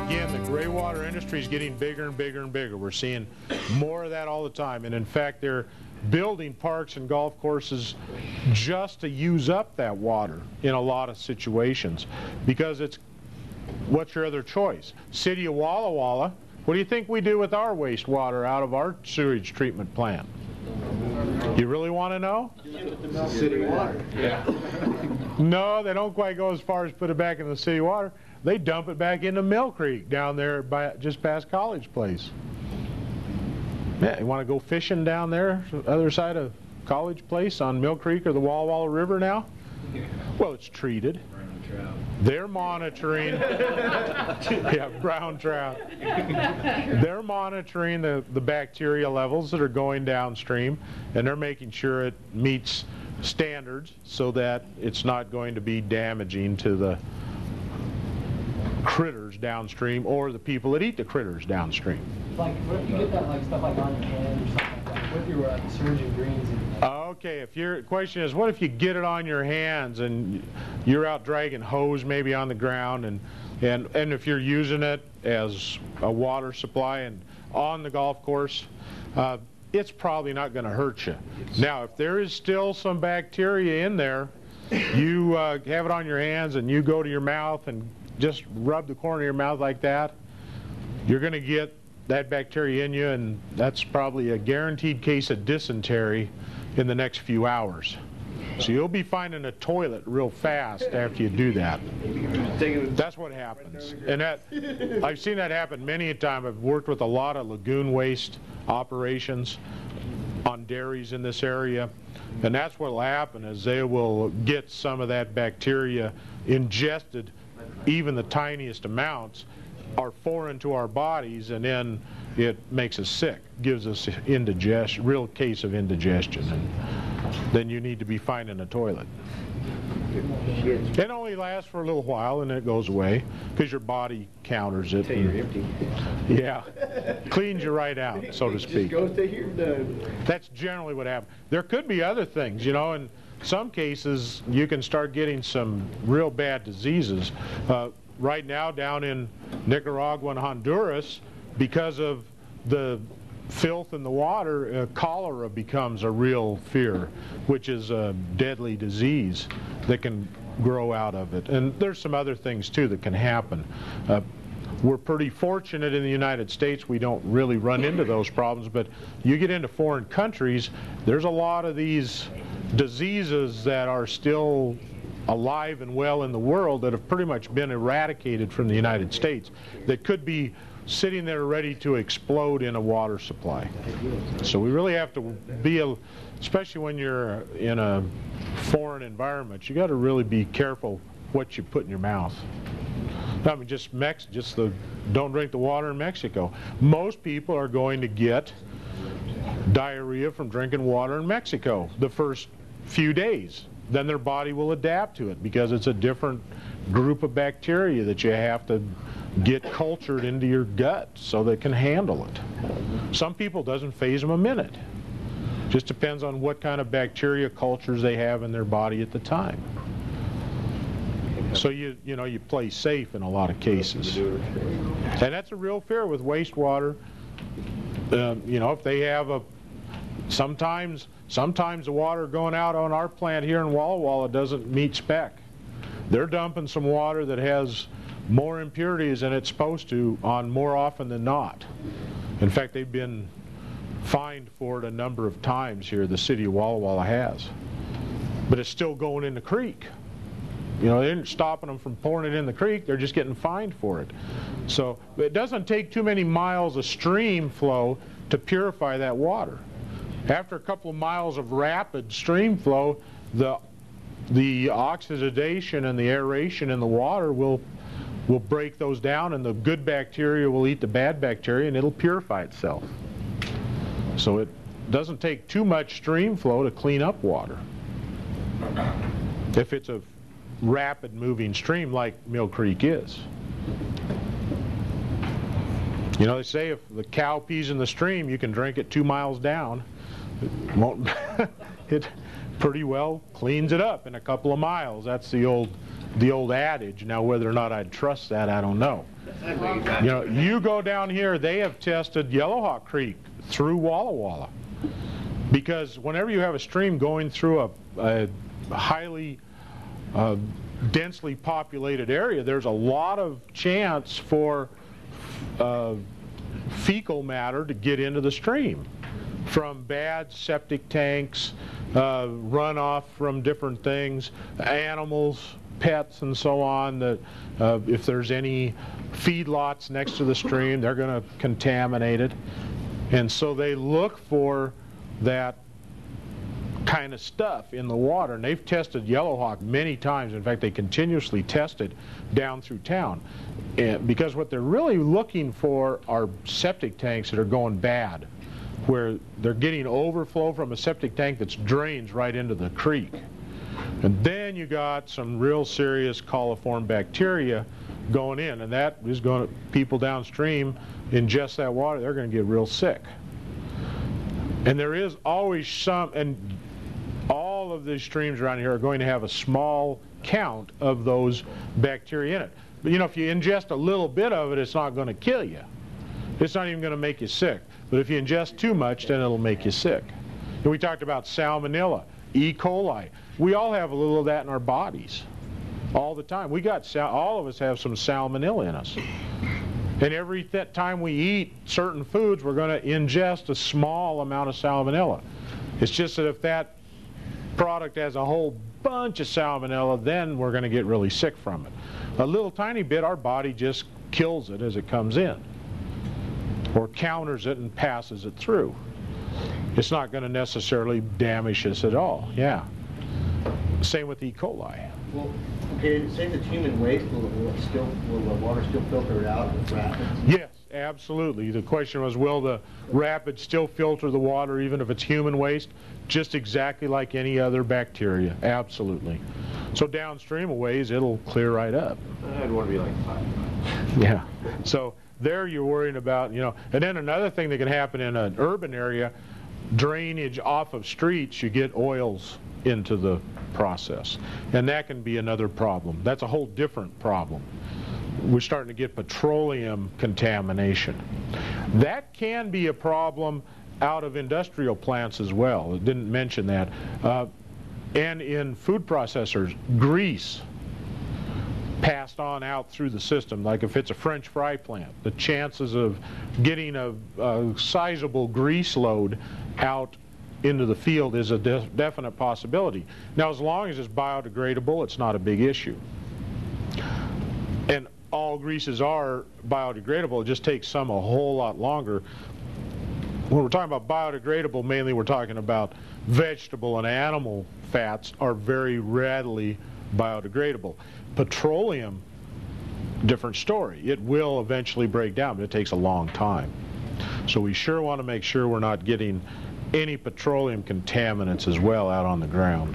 again, the gray water industry is getting bigger and bigger and bigger. We're seeing more of that all the time. And in fact, they're building parks and golf courses just to use up that water in a lot of situations. Because it's, what's your other choice? City of Walla Walla, what do you think we do with our wastewater out of our sewage treatment plant? You really want to know? City water. Yeah. No, they don't quite go as far as put it back in the city water. They dump it back into Mill Creek down there by, just past College Place. Yeah, you want to go fishing down there, other side of College Place on Mill Creek or the Walla Walla River now? Well, it's treated. They're monitoring, yeah, brown trout. They're monitoring the bacteria levels that are going downstream, and they're making sure it meets standards so that it's not going to be damaging to the critters downstream or the people that eat the critters downstream. Like, what if you get that, like, stuff like on your hand or something like that? What if you were surging greens? Okay, if your question is, what if you get it on your hands and you're out dragging hose maybe on the ground, and if you're using it as a water supply and on the golf course, it's probably not going to hurt you. Now, if there is still some bacteria in there, you have it on your hands and you go to your mouth and just rub the corner of your mouth like that, you're going to get that bacteria in you, and that's probably a guaranteed case of dysentery in the next few hours. So you'll be finding a toilet real fast after you do that. That's what happens. And that, I've seen that happen many a time. I've worked with a lot of lagoon waste operations on dairies in this area, and that's what will happen is they will get some of that bacteria ingested, even the tiniest amounts are foreign to our bodies, and then it makes us sick, gives us indigestion, real case of indigestion, and then you need to be finding a toilet. It only lasts for a little while and then it goes away because your body counters it. Until you're empty. Yeah, cleans you right out, so to speak. Just goes till you're done. That's generally what happens. There could be other things, you know. In some cases, you can start getting some real bad diseases. Right now, down in Nicaragua and Honduras, because of the filth in the water, cholera becomes a real fear, which is a deadly disease that can grow out of it. And there's some other things too that can happen. We're pretty fortunate in the United States. We don't really run into those problems, but you get into foreign countries, there's a lot of these diseases that are still alive and well in the world that have pretty much been eradicated from the United States that could be sitting there ready to explode in a water supply. So we really have to be, especially when you're in a foreign environment, you got to really be careful what you put in your mouth. I mean, just the don't drink the water in Mexico. Most people are going to get diarrhea from drinking water in Mexico the first few days. Then their body will adapt to it because it's a different group of bacteria that you have to get cultured into your gut so they can handle it. Some people, doesn't phase them a minute. Just depends on what kind of bacteria cultures they have in their body at the time. So you play safe in a lot of cases. And that's a real fear with wastewater. You know, if they have sometimes the water going out on our plant here in Walla Walla doesn't meet spec. They're dumping some water that has more impurities than it's supposed to on more often than not. In fact, they've been fined for it a number of times here, the city of Walla Walla has. But it's still going in the creek. You know, they aren't stopping them from pouring it in the creek, they're just getting fined for it. So it doesn't take too many miles of stream flow to purify that water. After a couple of miles of rapid stream flow, the oxidation and the aeration in the water will break those down, and the good bacteria will eat the bad bacteria, and it'll purify itself. So it doesn't take too much stream flow to clean up water. If it's a rapid moving stream like Mill Creek is. You know, they say if the cow pees in the stream, you can drink it 2 miles down. It won't it pretty well cleans it up in a couple of miles. That's the old adage. Now, whether or not I'd trust that, I don't know. You know, you go down here, they have tested Yellowhawk Creek through Walla Walla. Because whenever you have a stream going through a highly densely populated area, there's a lot of chance for fecal matter to get into the stream from bad septic tanks, runoff from different things, animals, pets, and so on. That if there's any feedlots next to the stream, they're going to contaminate it. And so they look for that kind of stuff in the water, and they've tested Yellowhawk many times. In fact, they continuously test it down through town, because what they're really looking for are septic tanks that are going bad, where they're getting overflow from a septic tank that drains right into the creek. And then you got some real serious coliform bacteria going in, and that is going to, people downstream ingest that water, they're going to get real sick. And there is always some, and all of these streams around here are going to have a small count of those bacteria in it. But you know, if you ingest a little bit of it, it's not going to kill you. It's not even going to make you sick. But if you ingest too much, then it'll make you sick. And we talked about salmonella, E. coli. We all have a little of that in our bodies all the time. We got, all of us have some salmonella in us. And every time we eat certain foods, we're going to ingest a small amount of salmonella. It's just that if that product has a whole bunch of salmonella, then we're going to get really sick from it. A little tiny bit, our body just kills it as it comes in, or counters it and passes it through. It's not going to necessarily damage us at all. Yeah. Same with E. coli. Well, okay, say the human waste, will the water still filter it out with rapids? Yes, absolutely. The question was, will the rapids still filter the water even if it's human waste? Just exactly like any other bacteria. Absolutely. So downstream a ways, it'll clear right up. I'd want to be like 5. Yeah. So there you're worrying about, you know, and then another thing that can happen in an urban area, drainage off of streets, you get oils into the process. And that can be another problem. That's a whole different problem. We're starting to get petroleum contamination. That can be a problem out of industrial plants as well. I didn't mention that. And in food processors, grease passed on out through the system. Like if it's a French fry plant, the chances of getting a sizable grease load out into the field is a definite possibility. Now, as long as it's biodegradable, it's not a big issue. And all greases are biodegradable. It just takes some a whole lot longer. When we're talking about biodegradable, mainly we're talking about vegetable and animal fats are very readily biodegradable. Petroleum, different story. It will eventually break down, but it takes a long time. So we sure want to make sure we're not getting any petroleum contaminants as well out on the ground.